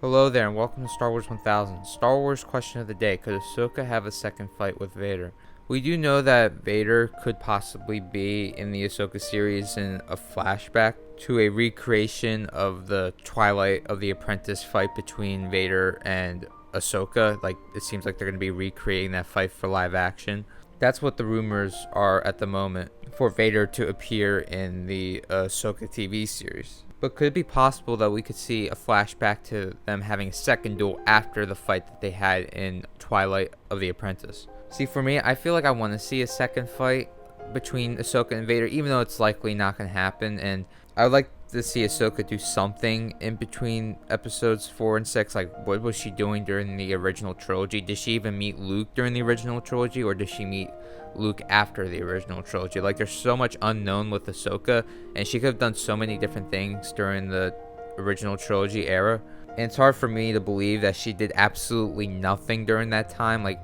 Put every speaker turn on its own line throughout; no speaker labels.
Hello there and welcome to Star Wars 1000. Star Wars question of the day: could Ahsoka have a second fight with Vader? We do know that Vader could possibly be in the Ahsoka series in a flashback to a recreation of the Twilight of the Apprentice fight between Vader and Ahsoka. Like, it seems like they're going to be recreating that fight for live action. That's what the rumors are at the moment, for Vader to appear in the Ahsoka TV series. But could it be possible that we could see a flashback to them having a second duel after the fight that they had in Twilight of the Apprentice? See, for me, I feel like I want to see a second fight between Ahsoka and Vader, even though it's likely not going to happen. And I would like to see Ahsoka do something in between episodes 4 and 6. Like, what was she doing during the original trilogy? Did she even meet Luke during the original trilogy, or did she meet Luke after the original trilogy? Like, there's so much unknown with Ahsoka, and she could have done so many different things during the original trilogy era. And it's hard for me to believe that she did absolutely nothing during that time. Like,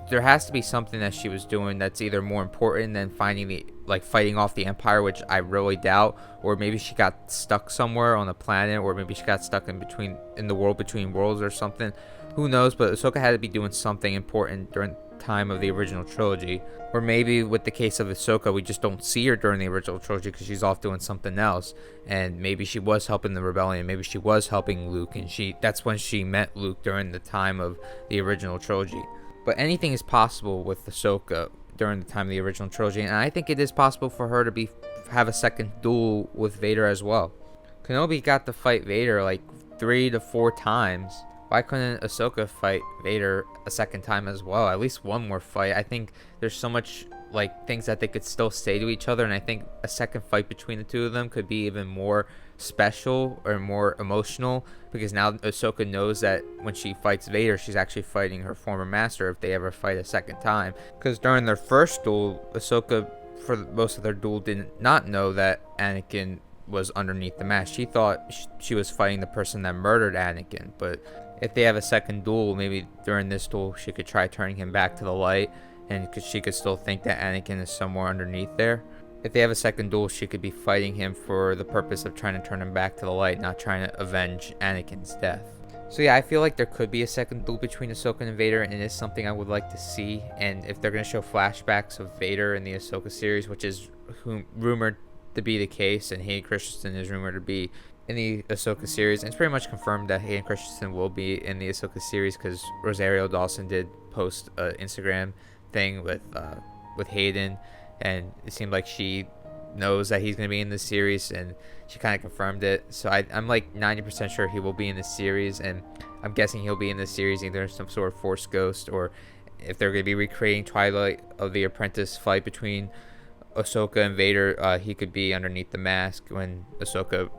there has to be something that she was doing that's either more important than fighting off the Empire, which I really doubt, or maybe she got stuck somewhere on a planet, or maybe she got stuck in the world between worlds or something. Who knows? But Ahsoka had to be doing something important during the time of the original trilogy. Or maybe with the case of Ahsoka, we just don't see her during the original trilogy because she's off doing something else, and maybe she was helping the rebellion, maybe she was helping Luke, and that's when she met Luke during the time of the original trilogy. But anything is possible with Ahsoka during the time of the original trilogy, and I think it is possible for her to have a second duel with Vader as well. Kenobi got to fight Vader like 3 to 4 times. Why couldn't Ahsoka fight Vader a second time as well? At least one more fight. I think there's so much things that they could still say to each other, and I think a second fight between the two of them could be even more special or more emotional, because now Ahsoka knows that when she fights Vader, she's actually fighting her former master if they ever fight a second time. Because during their first duel, Ahsoka, for most of their duel, did not know that Anakin was underneath the mask. She thought she was fighting the person that murdered Anakin. But if they have a second duel, maybe during this duel she could try turning him back to the light, and she could still think that Anakin is somewhere underneath there. If they have a second duel, she could be fighting him for the purpose of trying to turn him back to the light, not trying to avenge Anakin's death. So yeah, I feel like there could be a second duel between Ahsoka and Vader, and it is something I would like to see. And if they're going to show flashbacks of Vader in the Ahsoka series, which is rumored to be the case, and Hayden Christensen is rumored to be in the Ahsoka series, and it's pretty much confirmed that Hayden Christensen will be in the Ahsoka series because Rosario Dawson did post an Instagram thing with Hayden, and it seemed like she knows that he's going to be in this series, and she kind of confirmed it. So I'm like 90% sure he will be in this series, and I'm guessing he'll be in this series either in some sort of Force Ghost, or if they're going to be recreating Twilight of the Apprentice fight between Ahsoka and Vader, he could be underneath the mask when Ahsoka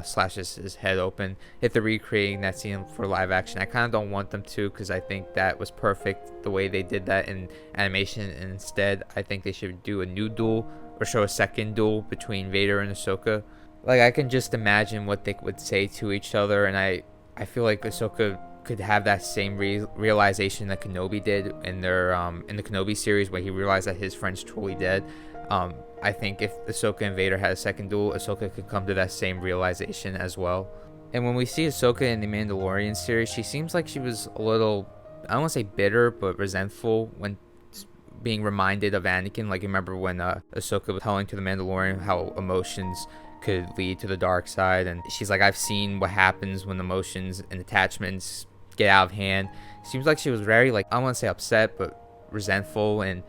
slashes his head open. If they're recreating that scene for live action, I kind of don't want them to, because I think that was perfect the way they did that in animation, and instead I think they should do a new duel or show a second duel between Vader and Ahsoka. Like, I can just imagine what they would say to each other, and I feel like Ahsoka could have that same realization that Kenobi did in their in the Kenobi series, where he realized that his friend's truly dead. I think if Ahsoka and Vader had a second duel, Ahsoka could come to that same realization as well. And when we see Ahsoka in the Mandalorian series, she seems like she was a little, I don't want to say bitter, but resentful when being reminded of Anakin. Like, remember when Ahsoka was telling to the Mandalorian how emotions could lead to the dark side, and she's like, I've seen what happens when emotions and attachments get out of hand. Seems like she was very, I don't want to say upset, but resentful and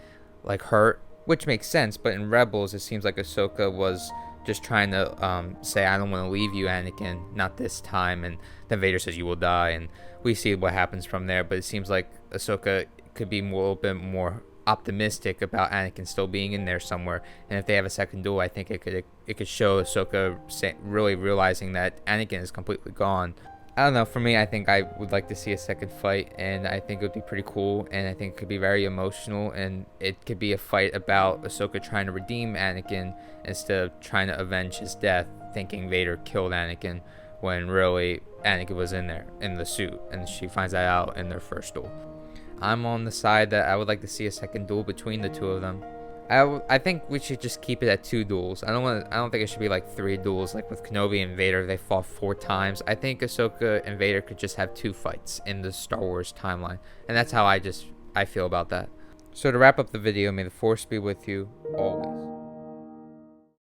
hurt. Which makes sense, but in Rebels, it seems like Ahsoka was just trying to say, I don't want to leave you, Anakin, not this time. And then Vader says, you will die, and we see what happens from there. But it seems like Ahsoka could be a little bit more optimistic about Anakin still being in there somewhere. And if they have a second duel, I think it could show Ahsoka really realizing that Anakin is completely gone. I don't know, for me, I think I would like to see a second fight, and I think it would be pretty cool, and I think it could be very emotional, and it could be a fight about Ahsoka trying to redeem Anakin instead of trying to avenge his death, thinking Vader killed Anakin, when really Anakin was in there, in the suit, and she finds that out in their first duel. I'm on the side that I would like to see a second duel between the two of them. I think we should just keep it at 2 duels. I don't think it should be like 3 duels like with Kenobi and Vader. They fought 4 times. I think Ahsoka and Vader could just have 2 fights in the Star Wars timeline, and that's how I feel about that. So to wrap up the video, may the Force be with you always.